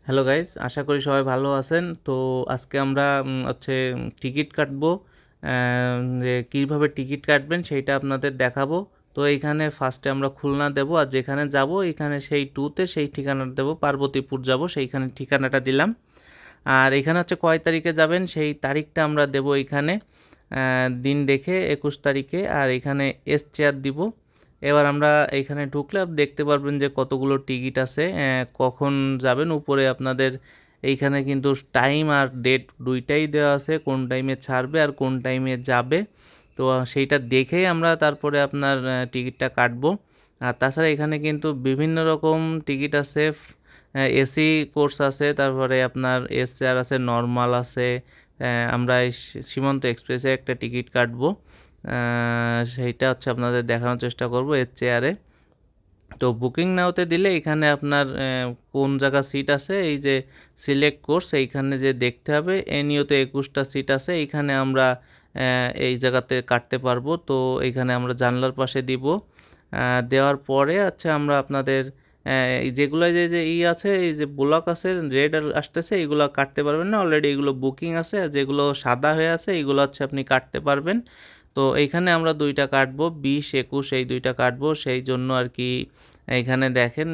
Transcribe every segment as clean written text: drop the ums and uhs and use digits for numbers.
Hello guys, আশা করি সবাই ভালো আছেন। তো আজকে আমরা টিকিট কাটবো। যে কীভাবে টিকিট কাটবেন সেইটা আপনাদের দেখাবো। তো এইখানে ফার্স্টে আমরা খুলনা দেব, আর যেখানে যাব এইখানে সেই টুতে সেই ঠিকানাটা দেবো, পার্বতীপুর যাব সেইখানে ঠিকানাটা দিলাম। আর এখানে হচ্ছে কয় তারিখে যাবেন সেই তারিখটা আমরা দেব এইখানে, দিন দেখে 21 তারিখে। আর এখানে এস চেয়ার দিব। এবার আমরা এইখানে ঢুকলে আপনি দেখতে পারবেন যে কতগুলো টিকিট আছে, কখন যাবেন উপরে আপনাদের এইখানে কিন্তু টাইম আর ডেট দুইটাই দেওয়া আছে, কোন টাইমে ছাড়বে আর কোন টাইমে যাবে। তো সেইটা দেখেই আমরা তারপরে আপনার টিকিটটা কাটবো। আর তাছাড়া এখানে কিন্তু বিভিন্ন রকম টিকিট আছে, এসি কোর্স আছে, তারপরে আপনার এস চেয়ার আছে, নর্মাল আছে। আমরা এই সীমান্ত এক্সপ্রেসে একটা টিকিট কাটবো, সেইটা হচ্ছে আপনাদের দেখানোর চেষ্টা করব এর চেয়ারে। তো বুকিং নাওতে দিলে এখানে আপনার কোন জায়গা সিট আছে, এই যে সিলেক্ট কোর্স এইখানে যে দেখতে হবে, এ নিয়ত 21টা সিট আছে, এইখানে আমরা এই জায়গাতে কাটতে পারবো। তো এইখানে আমরা জানলার পাশে দিব। দেওয়ার পরে আমরা আপনাদের এই যেগুলো যে যে আছে, এই যে ব্লক আছে রেড আসতেছে, এইগুলো কাটতে পারবেন না, অলরেডি এগুলো বুকিং আছে। আর যেগুলো সাদা হয়ে আছে এইগুলো আপনি কাটতে পারবেন। তো এইখানে আমরা দুইটা কাটবো, 20-21 এই দুইটা কাটবো, সেই জন্য আর কি। এইখানে দেখেন,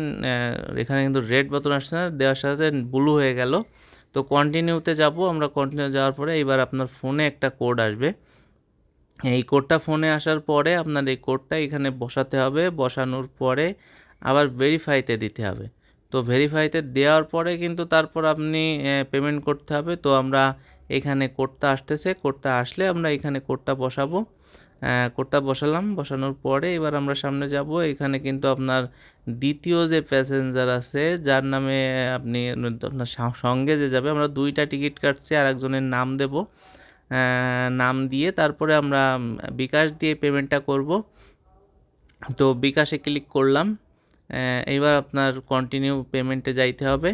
এখানে কিন্তু রেড বাটন আসছে না, দেওয়ার সাথে ব্লু হয়ে গেল। তো কন্টিনিউতে যাব আমরা। কন্টিনিউ যাওয়ার পরে এবার আপনার ফোনে একটা কোড আসবে। এই কোডটা ফোনে আসার পরে আপনার এই কোডটা এখানে বসাতে হবে, বসানোর পরে আবার ভেরিফাইতে দিতে হবে। তো ভেরিফাইতে দেওয়ার পরে কিন্তু তারপর আপনি পেমেন্ট করতে হবে। তো আমরা এখানে কোডটা আসতেছে, কোডটা আসলে আমরা এখানে কোডটা বসাবো। কোডটা বসালাম, বসানোর পরে এবার আমরা সামনে যাব। এখানে কিন্তু আপনার দ্বিতীয় যে প্যাসেঞ্জার আছে, যার নামে আপনি আপনার সঙ্গে যে যাবে, আমরা দুইটা টিকিট কাটছি, আর একজনের নাম দেব। নাম দিয়ে তারপরে আমরা বিকাশ দিয়ে পেমেন্টটা করব। তো বিকাশে ক্লিক করলাম। এইবার আপনার কন্টিনিউ পেমেন্টে যাইতে হবে।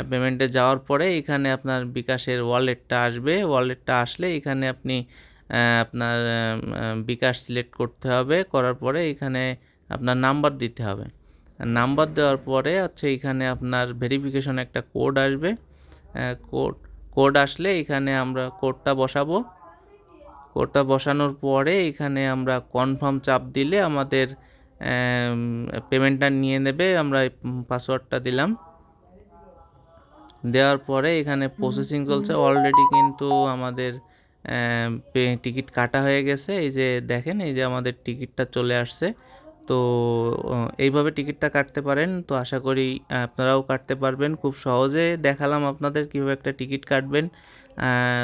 পেমেন্টে যাওয়ার পরে এখানে আপনার বিকাশের ওয়ালেটটা আসবে। ওয়ালেটটা আসলে এখানে আপনি আপনার বিকাশ সিলেক্ট করতে হবে। করার পরে এখানে আপনার নাম্বার দিতে হবে। নাম্বার দেওয়ার পরে এখানে আপনার ভেরিফিকেশন একটা কোড আসবে। কোড কোড আসলে এখানে আমরা কোডটা বসাবো। কোডটা বসানোর পরে এখানে আমরা কনফার্ম চাপ দিলে আমাদের পেমেন্টটা নিয়ে নেবে। আমরা পাসওয়ার্ডটা দিলাম। দেওয়ার পরে এখানে প্রসেসিং চলছে, অলরেডি কিন্তু আমাদের টিকিট কাটা হয়ে গেছে। এই যে দেখেন, এই যে আমাদের টিকিটটা চলে আসছে। তো এইভাবে টিকিটটা কাটতে পারেন। তো আশা করি আপনারাও কাটতে পারবেন। খুব সহজে দেখালাম আপনাদের কীভাবে একটা টিকিট কাটবেন।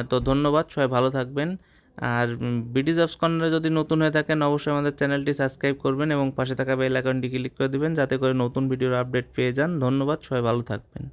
তো ধন্যবাদ, সবাই ভালো থাকবেন। আর বিডি জবস কর্নারে যদি নতুন হয়ে থাকেন অবশ্যই আমাদের চ্যানেলটি সাবস্ক্রাইব করবেন এবং পাশে থাকা বেল আইকনটি ক্লিক করে দেবেন, যাতে করে নতুন ভিডিওর আপডেট পেয়ে যান। ধন্যবাদ, সবাই ভালো থাকবেন।